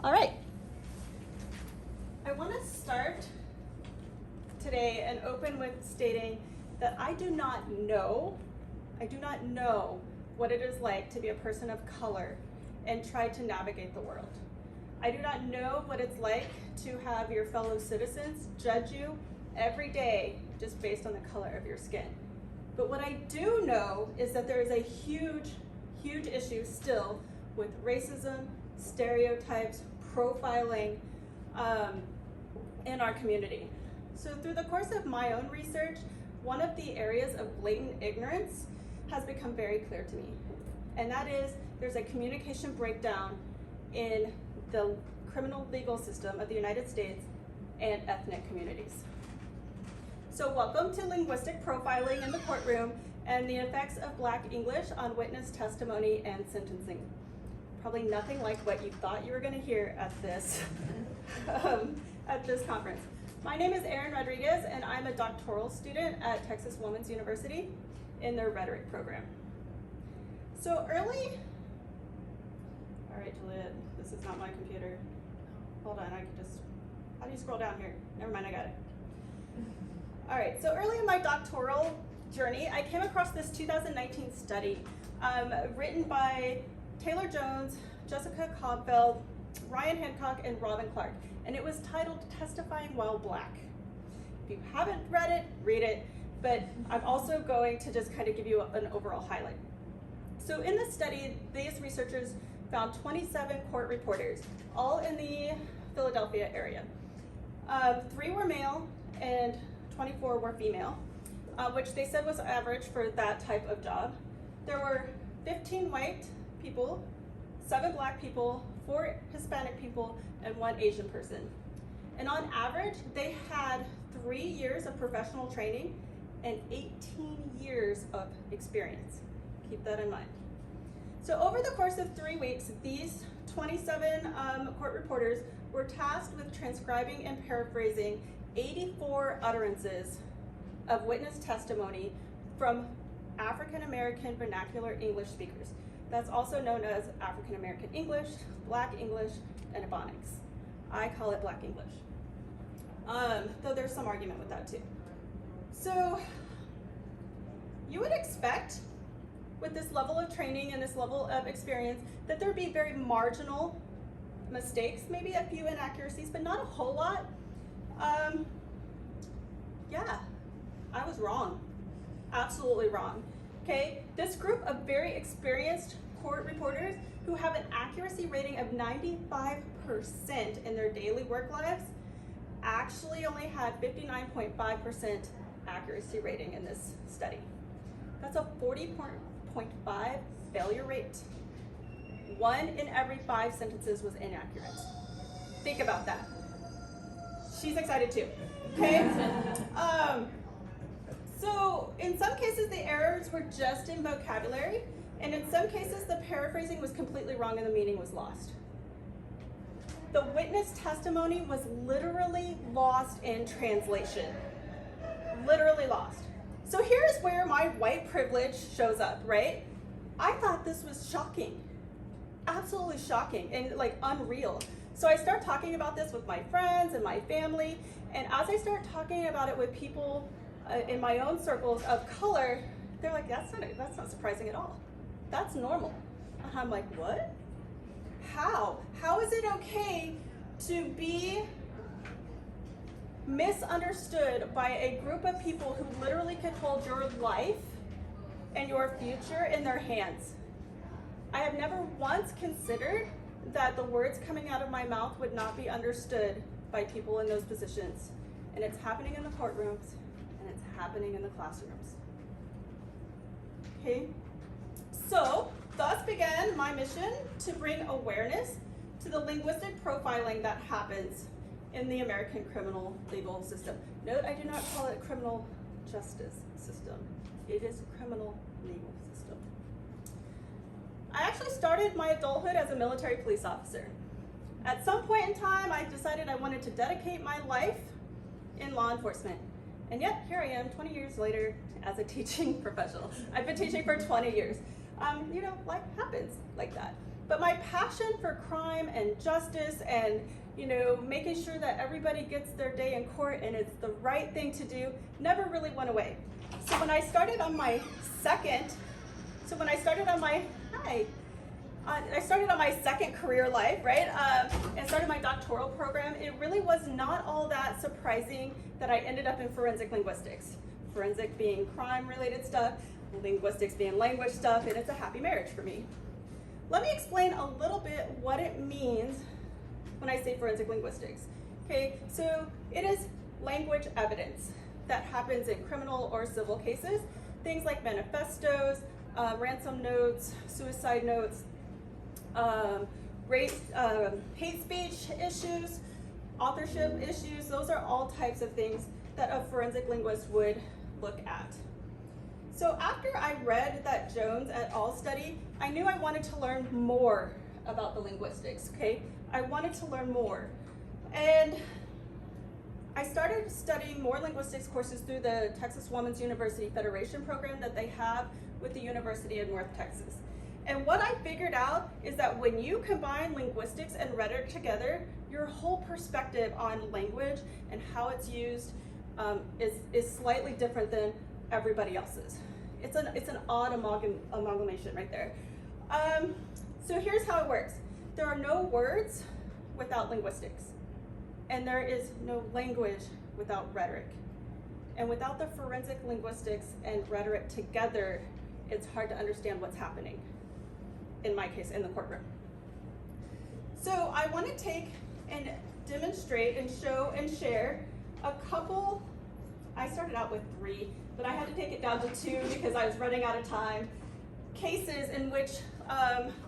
All right. I want to start today and open with stating that I do not know what it is like to be a person of color and try to navigate the world. I do not know what it's like to have your fellow citizens judge you every day just based on the color of your skin. But what I do know is that there is a huge issue still with racism, stereotypes, profiling in our community. So through the course of my own research, one of the areas of blatant ignorance has become very clear to me. And that is, there's a communication breakdown in the criminal legal system of the United States and ethnic communities. So welcome to Linguistic Profiling in the Courtroom and the Effects of Black English on Witness Testimony and Sentencing. Probably nothing like what you thought you were going to hear at this conference. My name is Erin Rodriguez, and I'm a doctoral student at Texas Women's University in their rhetoric program. So all right, Juliet, this is not my computer. Hold on, how do you scroll down here? Never mind, I got it. All right, so early in my doctoral journey, I came across this 2019 study written by Taylor Jones, Jessica Cobfeld, Ryan Hancock, and Robin Clark, and it was titled Testifying While Black. If you haven't read it, read it, but I'm also going to just kind of give you an overall highlight. So in this study, these researchers found 27 court reporters, all in the Philadelphia area. 3 were male and 24 were female, which they said was average for that type of job. There were 15 white people, 7 black people, 4 Hispanic people, and 1 Asian person. And on average, they had 3 years of professional training and 18 years of experience. Keep that in mind. So over the course of 3 weeks, these 27 court reporters were tasked with transcribing and paraphrasing 84 utterances of witness testimony from African American vernacular English speakers. That's also known as African American English, Black English, and Ebonics. I call it Black English, though there's some argument with that too. So you would expect, with this level of training and this level of experience, that there'd be very marginal mistakes, maybe a few inaccuracies, but not a whole lot. Yeah, I was wrong, absolutely wrong. Okay, this group of very experienced court reporters who have an accuracy rating of 95% in their daily work lives actually only had 59.5% accuracy rating in this study. That's a 40.5 failure rate. 1 in every 5 sentences was inaccurate. Think about that. She's excited too, okay? So in some cases, the errors were just in vocabulary, and in some cases, the paraphrasing was completely wrong and the meaning was lost. The witness testimony was literally lost in translation. Literally lost. So here's where my white privilege shows up, right? I thought this was shocking. Absolutely shocking and like unreal. So I start talking about this with my friends and my family, and as I start talking about it with people in my own circles of color, they're like, that's not surprising at all. That's normal. And I'm like, what? How? How is it okay to be misunderstood by a group of people who literally could hold your life and your future in their hands? I have never once considered that the words coming out of my mouth would not be understood by people in those positions. And it's happening in the courtrooms, and it's happening in the classrooms. Okay? So, thus began my mission to bring awareness to the linguistic profiling that happens in the American criminal legal system. Note, I do not call it criminal justice system. It is criminal legal system. I actually started my adulthood as a military police officer. At some point in time, I decided I wanted to dedicate my life in law enforcement. And yet, here I am 20 years later as a teaching professional. I've been teaching for 20 years. Life happens like that. But my passion for crime and justice and making sure that everybody gets their day in court and it's the right thing to do never really went away. So when I started on my second career life, right, and started my doctoral program, it really was not all that surprising that I ended up in forensic linguistics. Forensic being crime-related stuff, linguistics being language stuff, and it's a happy marriage for me. Let me explain a little bit what it means when I say forensic linguistics. Okay, so it is language evidence that happens in criminal or civil cases, things like manifestos, ransom notes, suicide notes, hate speech issues, authorship issues. Those are all types of things that a forensic linguist would look at. So after I read that Jones et al. Study, I knew I wanted to learn more about the linguistics, okay? I wanted to learn more. And I started studying more linguistics courses through the Texas Women's University Federation program that they have with the University of North Texas. And what I figured out is that when you combine linguistics and rhetoric together, your whole perspective on language and how it's used is slightly different than everybody else's. It's an odd amalgamation right there. So here's how it works. There are no words without linguistics, and there is no language without rhetoric. And without the forensic linguistics and rhetoric together, it's hard to understand what's happening, in my case, in the courtroom. So I want to take and demonstrate and show and share a couple. I started out with 3, but I had to take it down to 2 because I was running out of time. Cases in which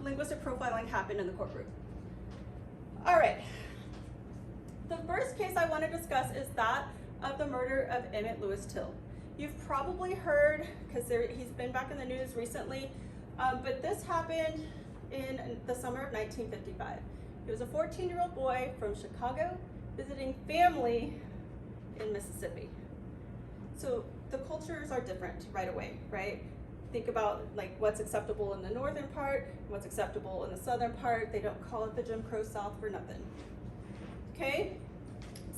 linguistic profiling happened in the courtroom. All right. The first case I want to discuss is that of the murder of Emmett Lewis Till. You've probably heard, because he's been back in the news recently, but this happened in the summer of 1955. He was a 14-year-old boy from Chicago visiting family in Mississippi. So the cultures are different right away, right? Think about like what's acceptable in the northern part, what's acceptable in the southern part. They don't call it the Jim Crow South for nothing. Okay,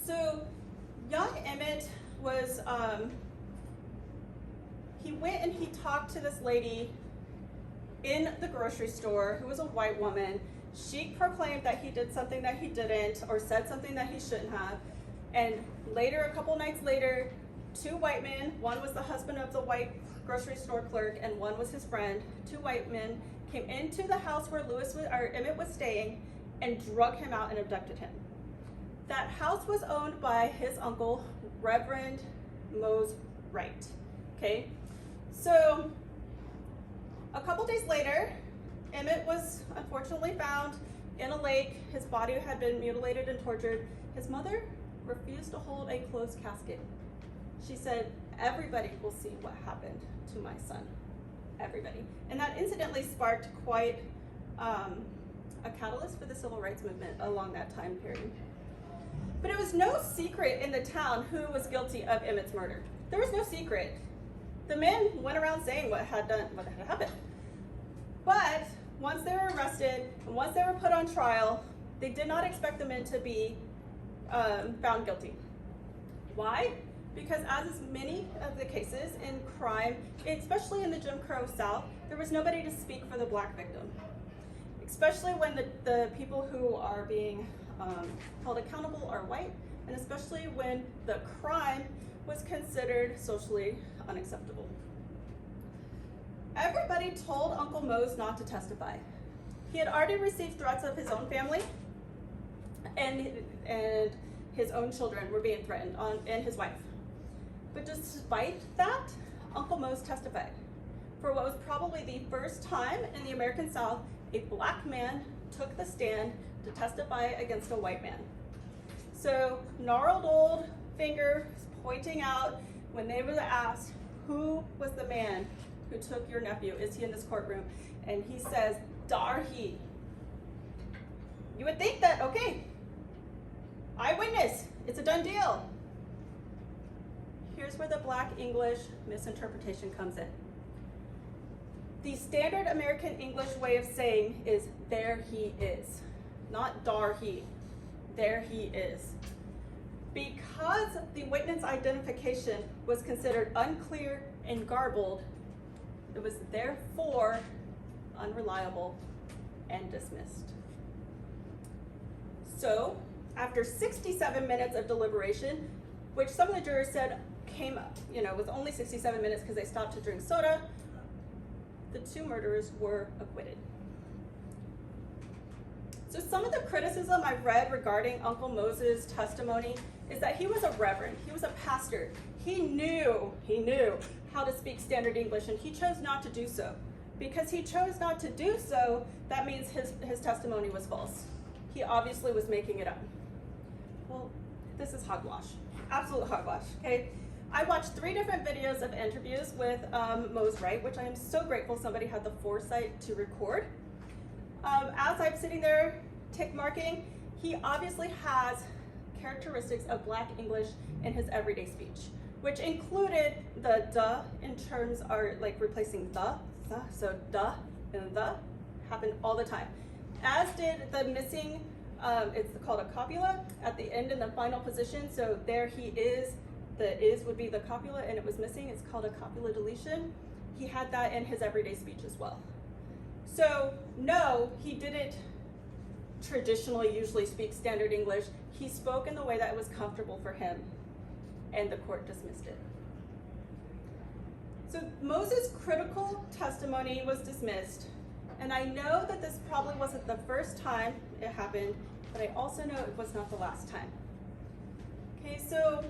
so young Emmett was, he went and he talked to this lady in the grocery store who was a white woman. She proclaimed that he did something that he didn't, or said something that he shouldn't have. And later, a couple nights later, 2 white men, one was the husband of the white grocery store clerk and one was his friend, 2 white men came into the house where Emmett was staying and drug him out and abducted him. That house was owned by his uncle, Reverend Mose Wright. Okay, so a couple days later, Emmett was unfortunately found in a lake. His body had been mutilated and tortured. His mother refused to hold a closed casket. She said, everybody will see what happened to my son, everybody. And that incidentally sparked quite a catalyst for the civil rights movement along that time period. But it was no secret in the town who was guilty of Emmett's murder. There was no secret. The men went around saying what had happened. But once they were arrested and once they were put on trial, they did not expect the men to be found guilty. Why? Because as is many of the cases in crime, especially in the Jim Crow South, there was nobody to speak for the black victim. Especially when the people who are being held accountable are white, and especially when the crime was considered socially unacceptable. Everybody told Uncle Mose not to testify. He had already received threats of his own family, and his own children were being threatened, and his wife. But despite that, Uncle Mose testified. For what was probably the first time in the American South, a black man took the stand to testify against a white man. So, gnarled old finger pointing out when they were asked, who was the man who took your nephew? Is he in this courtroom? And he says, "Dar he." You would think that, okay, eyewitness, it's a done deal. Here's where the black English misinterpretation comes in. The standard American English way of saying is there he is, not dar he. There he is. Because the witness identification was considered unclear and garbled, it was therefore unreliable and dismissed. So, after 67 minutes of deliberation, which some of the jurors said was only 67 minutes because they stopped to drink soda, the two murderers were acquitted. So some of the criticism I've read regarding Uncle Moses' testimony is that he was a reverend, he was a pastor. He knew how to speak standard English, and he chose not to do so. Because he chose not to do so, that means his testimony was false. He obviously was making it up. Well, this is hogwash, absolute hogwash, okay? I watched 3 different videos of interviews with Mose Wright, which I am so grateful somebody had the foresight to record. As I'm sitting there tick marking, he obviously has characteristics of Black English in his everyday speech, which included the duh in terms are like replacing the, so duh and the happened all the time. As did the missing, it's called a copula at the end in the final position, so there he is, the is would be the copula and it was missing, it's called a copula deletion. He had that in his everyday speech as well. So no, he didn't traditionally usually speak standard English. He spoke in the way that was comfortable for him, and the court dismissed it. So Moses' critical testimony was dismissed, and I know that this probably wasn't the first time it happened, but I also know it was not the last time. Okay, so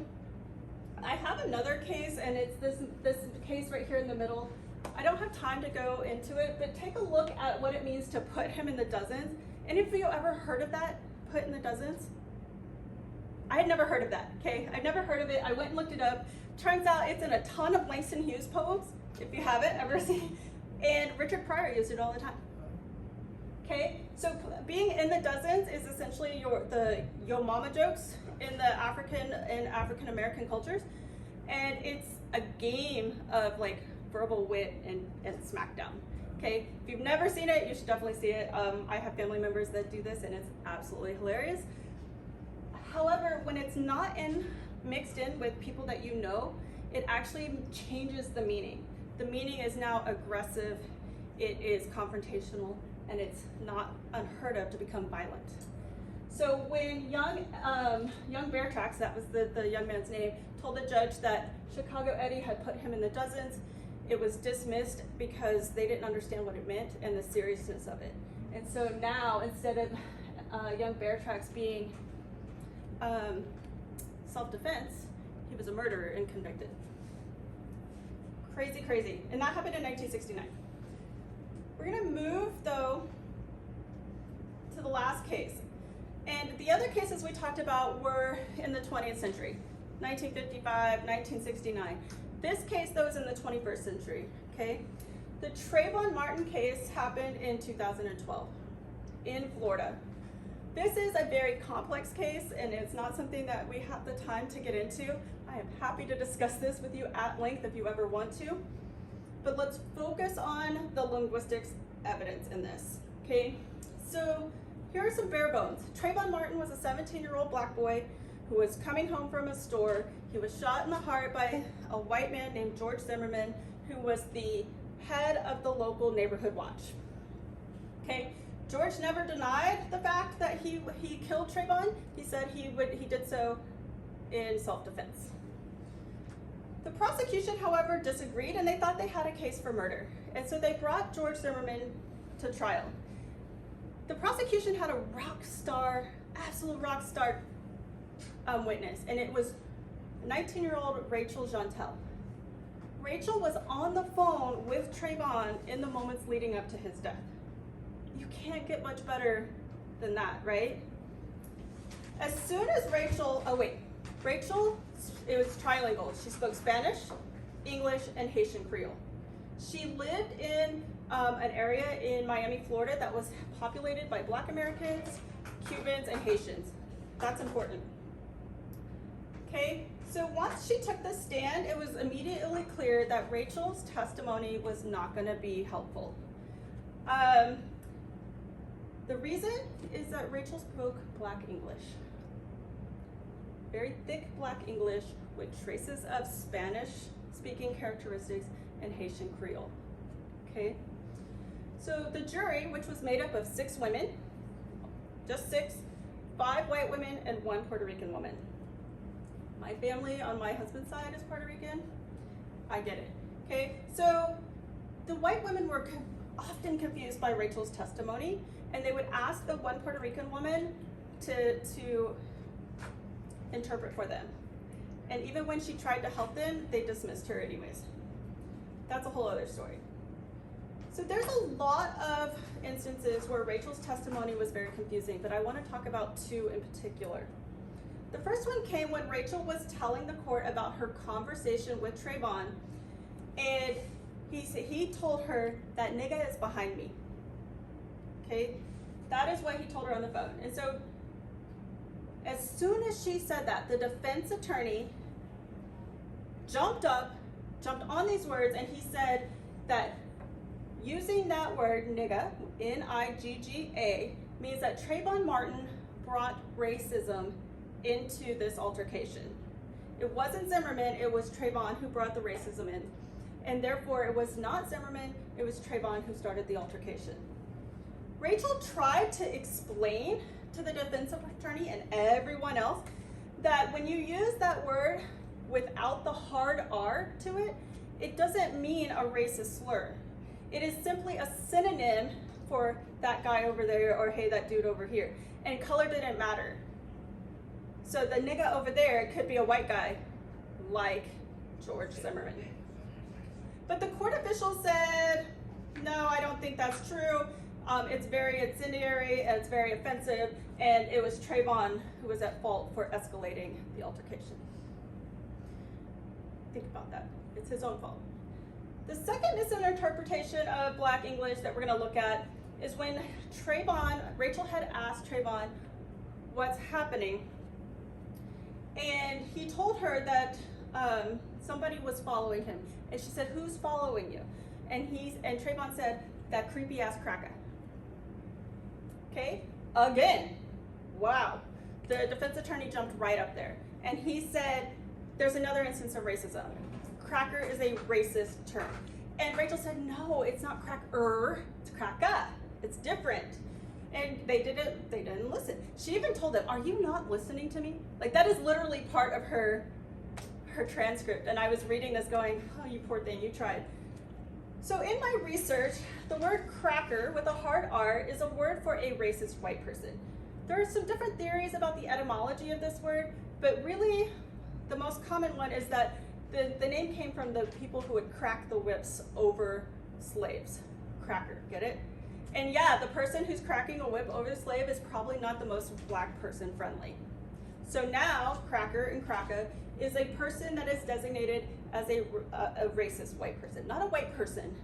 I have another case, and it's this case right here in the middle. I don't have time to go into it, but take a look at what it means to put him in the dozens. Any of you ever heard of that, put in the dozens? I had never heard of that, okay? I'd never heard of it. I went and looked it up. Turns out it's in a ton of Langston Hughes poems, if you haven't ever seen, and Richard Pryor used it all the time. Okay, so being in the dozens is essentially the yo mama jokes in the African American cultures, and it's a game of like verbal wit and smackdown. Okay, if you've never seen it, you should definitely see it. I have family members that do this, and it's absolutely hilarious. However, when it's not mixed in with people that you know, it actually changes the meaning. The meaning is now aggressive, it is confrontational, and it's not unheard of to become violent. So when young Bear Tracks, that was the young man's name, told the judge that Chicago Eddie had put him in the dozens, it was dismissed because they didn't understand what it meant and the seriousness of it. And so now, instead of young Bear Tracks being self-defense, he was a murderer and convicted. Crazy, crazy. And that happened in 1969. We're gonna move, though, to the last case. And the other cases we talked about were in the 20th century, 1955, 1969. This case, though, is in the 21st century, okay? The Trayvon Martin case happened in 2012 in Florida. This is a very complex case, and it's not something that we have the time to get into. I am happy to discuss this with you at length if you ever want to. But let's focus on the linguistics evidence in this, okay? So here are some bare bones. Trayvon Martin was a 17-year-old black boy who was coming home from a store. He was shot in the heart by a white man named George Zimmerman, who was the head of the local neighborhood watch. Okay, George never denied the fact that he killed Trayvon. He said he did so in self-defense. The prosecution, however, disagreed, and they thought they had a case for murder. And so they brought George Zimmerman to trial. The prosecution had a rock star, absolute rock star witness, and it was 19-year-old Rachel Jantel. Rachel was on the phone with Trayvon in the moments leading up to his death. You can't get much better than that, right? As soon as Rachel, it was trilingual. She spoke Spanish, English, and Haitian Creole. She lived in an area in Miami, Florida that was populated by Black Americans, Cubans, and Haitians. That's important. Okay, So once she took the stand, it was immediately clear that Rachel's testimony was not going to be helpful. The reason is that Rachel spoke Black English. Very thick Black English with traces of Spanish-speaking characteristics and Haitian Creole. Okay? So the jury, which was made up of 6 women, just 6, 5 white women and 1 Puerto Rican woman. My family on my husband's side is Puerto Rican. I get it. Okay? So the white women were often confused by Rachel's testimony, and they would ask the 1 Puerto Rican woman to interpret for them. And even when she tried to help them, they dismissed her anyways. That's a whole other story. So there's a lot of instances where Rachel's testimony was very confusing, but I want to talk about 2 in particular. The first one came when Rachel was telling the court about her conversation with Trayvon, and he told her that nigga is behind me. Okay, that is what he told her on the phone. And so as soon as she said that, the defense attorney jumped on these words, and he said that using that word, nigga, N-I-G-G-A, means that Trayvon Martin brought racism into this altercation. It wasn't Zimmerman, it was Trayvon who brought the racism in. And therefore, it was not Zimmerman, it was Trayvon who started the altercation. Rachel tried to explain to the defense attorney and everyone else that when you use that word without the hard R to it, it doesn't mean a racist slur. It is simply a synonym for that guy over there or hey, that dude over here. And color didn't matter. So the nigga over there could be a white guy like George Zimmerman. But the court official said, no, I don't think that's true. It's very incendiary, and it's very offensive, and it was Trayvon who was at fault for escalating the altercation. Think about that. It's his own fault. The second misinterpretation of Black English that we're going to look at is when Rachel had asked Trayvon what's happening, and he told her that somebody was following him, and she said, "Who's following you?" And Trayvon said, "That creepy ass cracker." Okay, again, wow. The defense attorney jumped right up there, and he said, "There's another instance of racism. Cracker is a racist term." And Rachel said, "No, it's not cracker, it's cracka. It's different." And they didn't listen. She even told them, "Are you not listening to me?" Like, that is literally part of her transcript. And I was reading this going, oh, you poor thing, you tried. So in my research, the word cracker with a hard R is a word for a racist white person. There are some different theories about the etymology of this word, but really the most common one is that the name came from the people who would crack the whips over slaves. Cracker, get it? And yeah, the person who's cracking a whip over the slave is probably not the most Black person friendly. So now, cracker and cracka is a person that is designated as a racist white person. Not a white person,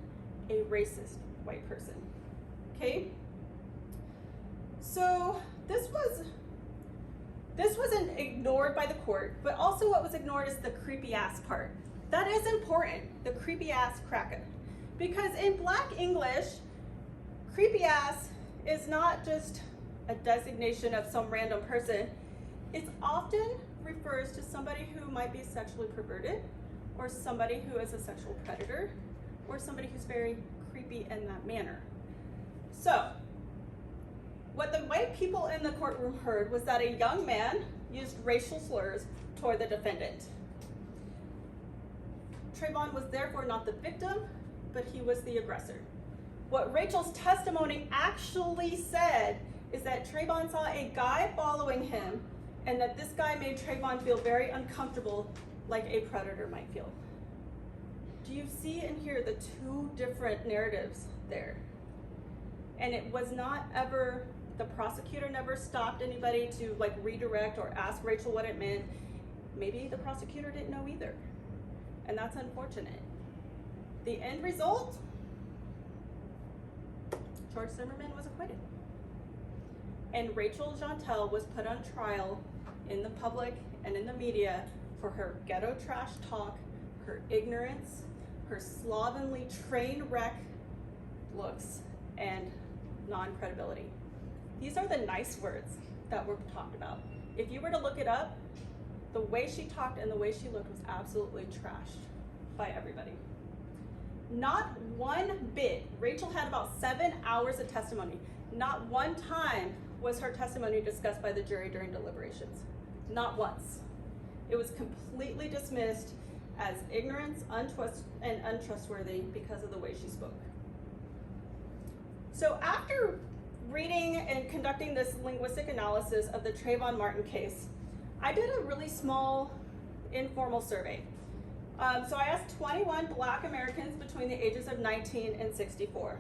a racist white person. Okay? So this wasn't ignored by the court, but also what was ignored is the creepy ass part. That is important, the creepy ass cracka. Because in Black English, creepy ass is not just a designation of some random person. It often refers to somebody who might be sexually perverted, or somebody who is a sexual predator, or somebody who's very creepy in that manner. So, what the white people in the courtroom heard was that a young man used racial slurs toward the defendant. Trayvon was therefore not the victim, but he was the aggressor. What Rachel's testimony actually said is that Trayvon saw a guy following him, and that this guy made Trayvon feel very uncomfortable, like a predator might feel. Do you see and hear the 2 different narratives there? And it was not ever, the prosecutor never stopped anybody to redirect or ask Rachel what it meant. Maybe the prosecutor didn't know either. And that's unfortunate. The end result, George Zimmerman was acquitted. And Rachel Jeantel was put on trial in the public and in the media for her ghetto trash talk, her ignorance, her slovenly train wreck looks, and non-credibility. These are the nice words that were talked about. If you were to look it up, the way she talked and the way she looked was absolutely trashed by everybody. Not one bit. Rachel had about 7 hours of testimony. Not one time was her testimony discussed by the jury during deliberations. Not once. It was completely dismissed as ignorance and untrustworthy because of the way she spoke. So after reading and conducting this linguistic analysis of the Trayvon Martin case, I did a really small informal survey. So I asked 21 Black Americans between the ages of 19 and 64.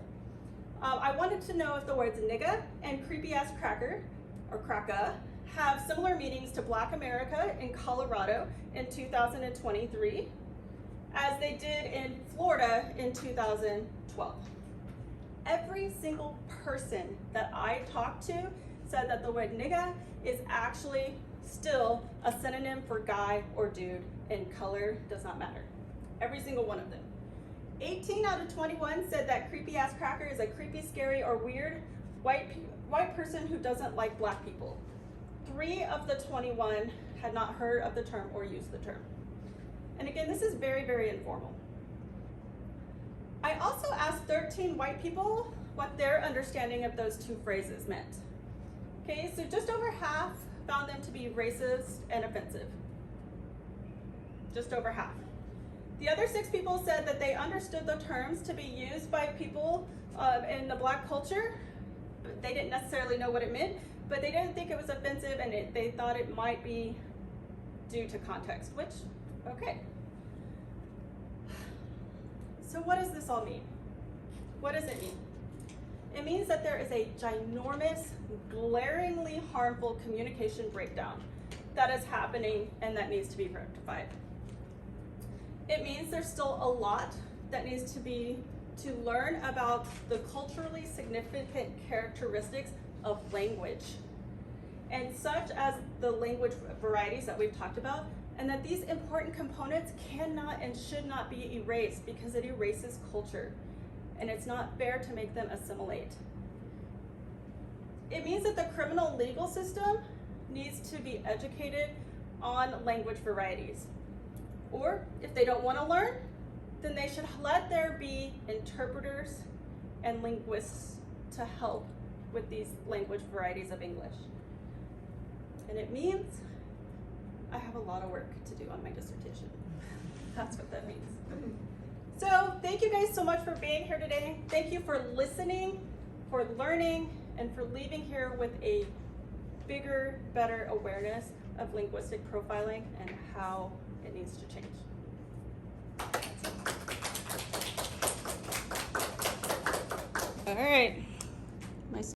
I wanted to know if the words nigga and creepy ass cracker, or cracka, have similar meanings to Black America in Colorado in 2023 as they did in Florida in 2012. Every single person that I talked to said that the word nigga is actually still a synonym for guy or dude, and color does not matter. Every single one of them. 18 out of 21 said that creepy ass cracker is a creepy, scary, or weird white person who doesn't like Black people. 3 of the 21 had not heard of the term or used the term. And again, this is very, very informal. I also asked 13 white people what their understanding of those two phrases meant. Okay, so just over half found them to be racist and offensive. Just over half. The other 6 people said that they understood the terms to be used by people in the Black culture, but they didn't necessarily know what it meant, but they didn't think it was offensive, and they thought it might be due to context, which, okay. So what does this all mean? What does it mean? It means that there is a ginormous, glaringly harmful communication breakdown that is happening and that needs to be rectified. It means there's still a lot that needs to learn about the culturally significant characteristics of language, and such as the language varieties that we've talked about, and that these important components cannot and should not be erased because it erases culture, and it's not fair to make them assimilate. It means that the criminal legal system needs to be educated on language varieties. Or if they don't want to learn, then they should let there be interpreters and linguists to help with these language varieties of English. And it means I have a lot of work to do on my dissertation. That's what that means. So thank you guys so much for being here today. Thank you for listening, for learning, and for leaving here with a bigger, better awareness of linguistic profiling and how it needs to change. All right.